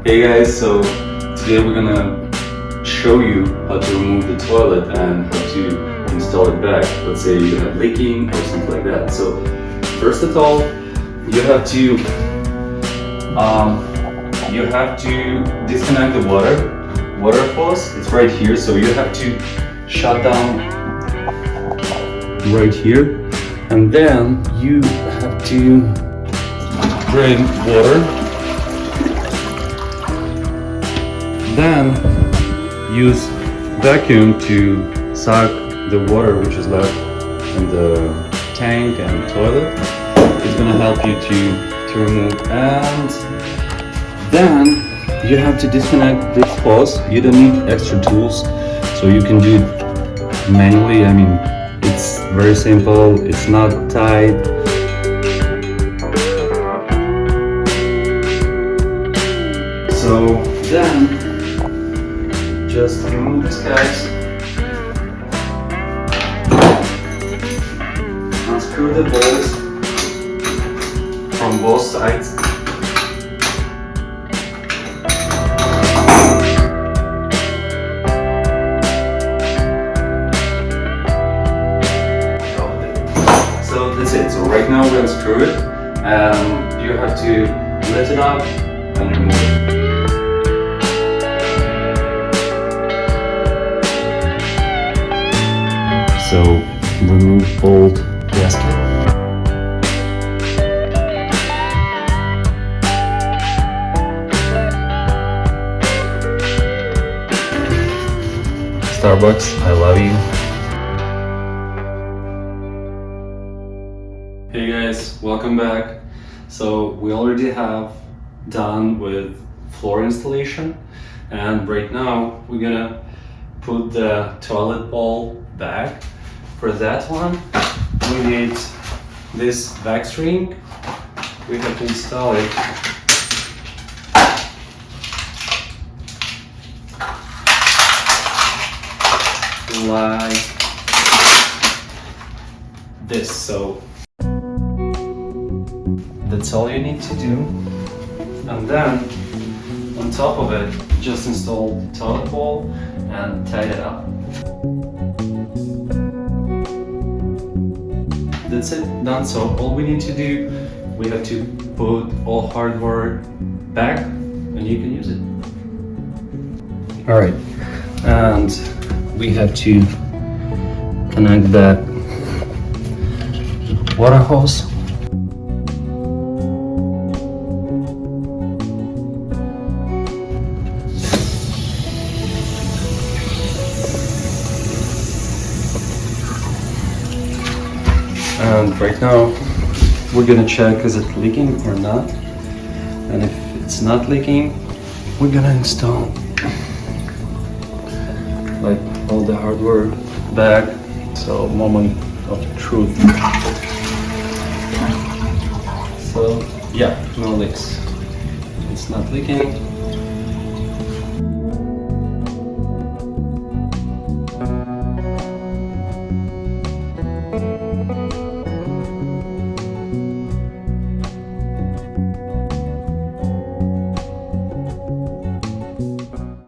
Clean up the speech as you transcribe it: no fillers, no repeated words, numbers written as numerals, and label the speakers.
Speaker 1: Hey guys, so today we're gonna show you how to remove the toilet and how to install it back. Let's say you have leaking or something like that. So first of all, you have to disconnect the water hose. It's right here, so you have to shut down right here, and then you have to bring water. Then use vacuum to suck the water which is left in the tank and toilet. It's gonna help you to remove. And then you have to disconnect this hose. You don't need extra tools, so you can do it manually. I mean, it's very simple. It's not tight. So then just remove these guys, unscrew the bolts from both sides, so that's it. So right now we unscrew it, and you have to lift it up and remove it. So remove bolt gasket. Starbucks, I love you. Hey guys, welcome back. So we already have done with floor installation, and right now we're gonna put the toilet bowl back. For that one, we need this vac ring. We have to install it. Like this. So that's all you need to do. And then on top of it, just install the toilet bowl and tie it up. That's it, done. So all we need to do, we have to put all hardware back and you can use it. All right, and we have to connect that water hose. And right now we're gonna check is it leaking or not, and if it's not leaking, we're gonna install like all the hardware back. So moment of truth. So yeah, no leaks, it's not leaking.